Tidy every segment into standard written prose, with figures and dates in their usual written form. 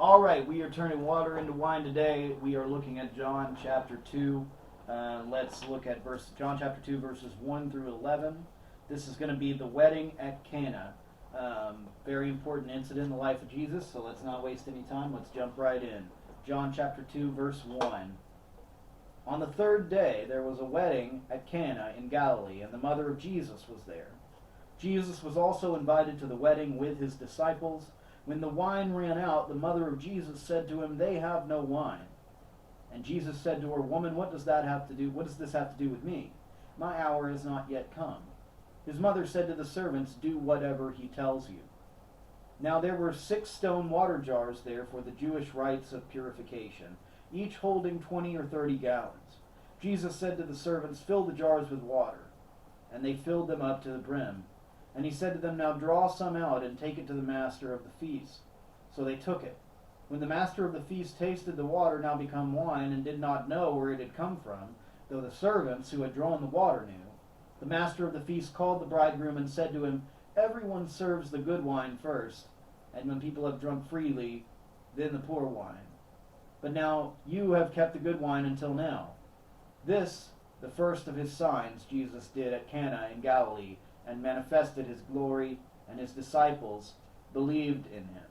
All right, we are turning water into wine today. We are looking at John chapter 2. Let's look at John chapter 2, verses 1 through 11. This is going to be the wedding at Cana. Very important incident in the life of Jesus, so let's not waste any time. Let's jump right in. John chapter 2, verse 1. On the third day, there was a wedding at Cana in Galilee, and the mother of Jesus was there. Jesus was also invited to the wedding with his disciples. When the wine ran out, the mother of Jesus said to him, "They have no wine." And Jesus said to her, "Woman, what does this have to do with me? My hour has not yet come." His mother said to the servants, "Do whatever he tells you." Now there were 6 stone water jars there for the Jewish rites of purification, each holding 20 or 30 gallons. Jesus said to the servants, "Fill the jars with water." And they filled them up to the brim. And he said to them, "Now draw some out and take it to the master of the feast." So they took it. When the master of the feast tasted the water now become wine and did not know where it had come from, though the servants who had drawn the water knew, the master of the feast called the bridegroom and said to him, "Everyone serves the good wine first, and when people have drunk freely, then the poor wine. But now you have kept the good wine until now." This, the first of his signs, Jesus did at Cana in Galilee, and manifested his glory, and his disciples believed in him.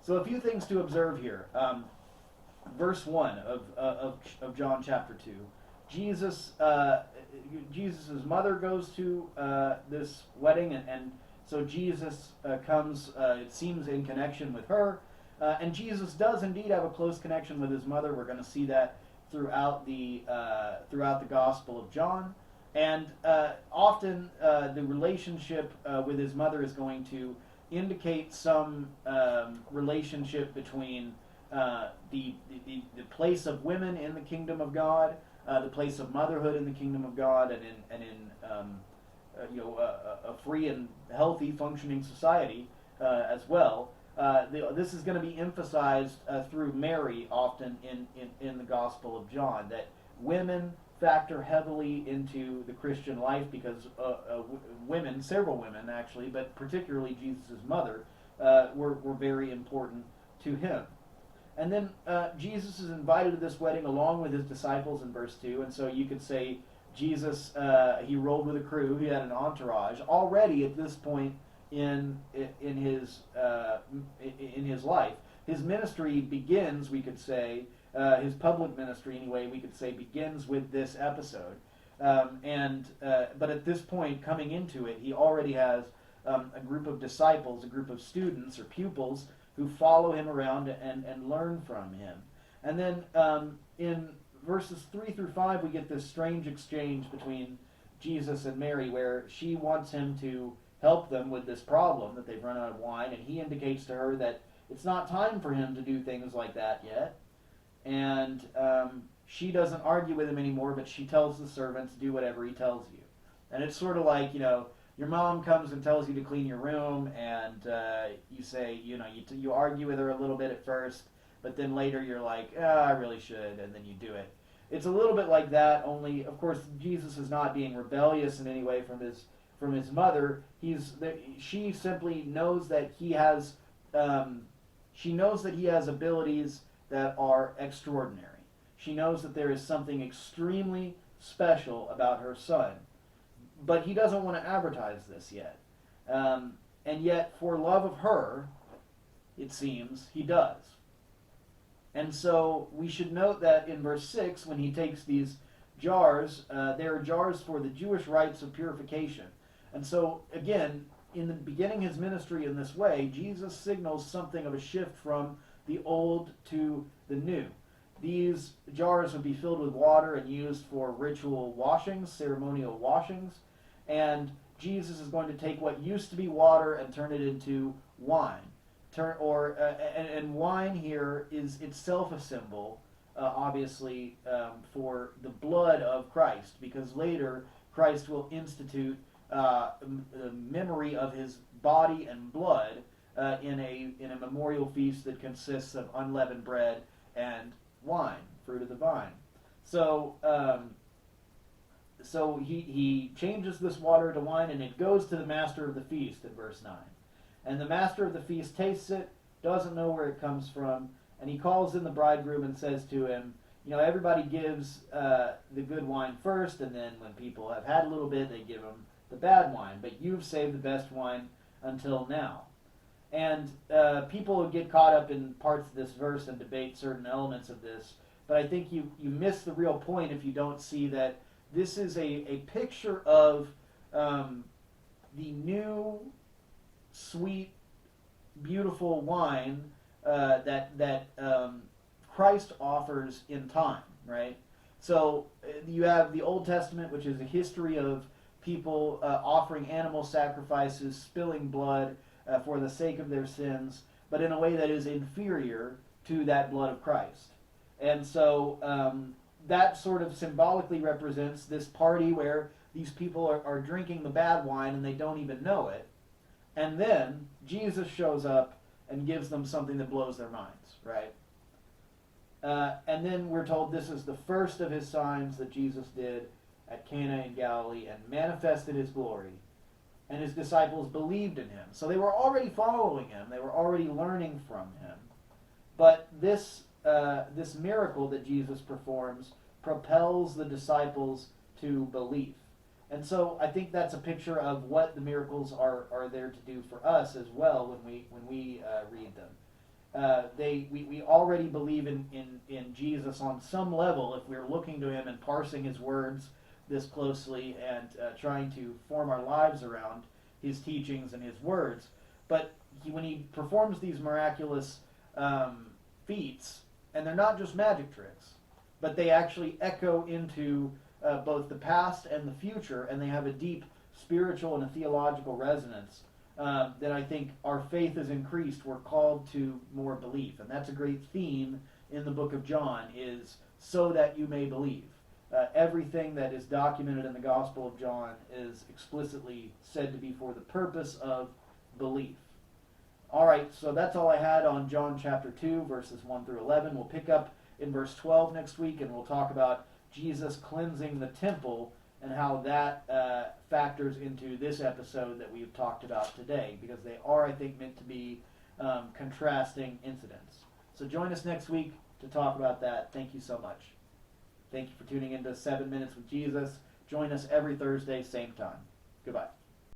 So a few things to observe here. Verse 1 of John chapter 2. Jesus' mother goes to this wedding, and so Jesus comes, it seems, in connection with her. And Jesus does indeed have a close connection with his mother. We're going to see that throughout the Gospel of John. And often the relationship with his mother is going to indicate some relationship between the place of women in the kingdom of God, the place of motherhood in the kingdom of God, and in a free and healthy functioning society as well. This is going to be emphasized through Mary often in the Gospel of John, that women factor heavily into the Christian life because women, several women actually, but particularly Jesus' mother, were very important to him. And then Jesus is invited to this wedding along with his disciples in verse 2, and so you could say Jesus, he rolled with a crew, he had an entourage already at this point in his life. His ministry begins, we could say, his public ministry anyway, we could say, begins with this episode. But at this point, coming into it, he already has a group of disciples, a group of students or pupils who follow him around and learn from him. And then in verses 3 through 5, we get this strange exchange between Jesus and Mary where she wants him to help them with this problem that they've run out of wine, and he indicates to her that it's not time for him to do things like that yet. And she doesn't argue with him anymore, but she tells the servants, "Do whatever he tells you." And it's sort of like, your mom comes and tells you to clean your room, and you say, you argue with her a little bit at first, but then later you're like, I really should, and then you do it. It's a little bit like that, only, of course, Jesus is not being rebellious in any way from his mother. She simply knows that he has abilities that are extraordinary. She knows that there is something extremely special about her son. But he doesn't want to advertise this yet. And yet, for love of her, it seems, he does. And so we should note that in verse 6, when he takes these jars, they are jars for the Jewish rites of purification. And so, again, in the beginning his ministry in this way, Jesus signals something of a shift from the old to the new. These jars would be filled with water and used for ritual washings, ceremonial washings, and Jesus is going to take what used to be water and turn it into wine. And wine here is itself a symbol, obviously, for the blood of Christ, because later Christ will institute the memory of his body and blood in a memorial feast that consists of unleavened bread and wine, fruit of the vine. So he changes this water to wine, and it goes to the master of the feast in verse 9. And the master of the feast tastes it, doesn't know where it comes from, And he calls in the bridegroom and says to him, everybody gives the good wine first, and then when people have had a little bit, they give them the bad wine. But you've saved the best wine until now. And people get caught up in parts of this verse and debate certain elements of this. But I think you miss the real point if you don't see that this is a picture of the new, sweet, beautiful wine that Christ offers in time, right? So you have the Old Testament, which is a history of people offering animal sacrifices, spilling blood for the sake of their sins, but in a way that is inferior to that blood of Christ. And so that sort of symbolically represents this party where these people are drinking the bad wine and they don't even know it. And then Jesus shows up and gives them something that blows their minds, right? And then we're told this is the first of his signs that Jesus did at Cana in Galilee and manifested his glory. And his disciples believed in him. So they were already following him. They were already learning from him. But this miracle that Jesus performs propels the disciples to belief. And so I think that's a picture of what the miracles are there to do for us as well when we read them. We already believe in Jesus on some level if we're looking to him and parsing his words this closely and trying to form our lives around his teachings and his words. But when he performs these miraculous feats, and they're not just magic tricks, but they actually echo into both the past and the future, and they have a deep spiritual and a theological resonance, then I think our faith is increased. We're called to more belief. And that's a great theme in the book of John, is so that you may believe. Everything that is documented in the Gospel of John is explicitly said to be for the purpose of belief. All right, so that's all I had on John chapter 2, verses 1 through 11. We'll pick up in verse 12 next week, and we'll talk about Jesus cleansing the temple and how that factors into this episode that we've talked about today, because they are, I think, meant to be contrasting incidents. So join us next week to talk about that. Thank you so much. Thank you for tuning into 7 Minutes with Jesus. Join us every Thursday, same time. Goodbye.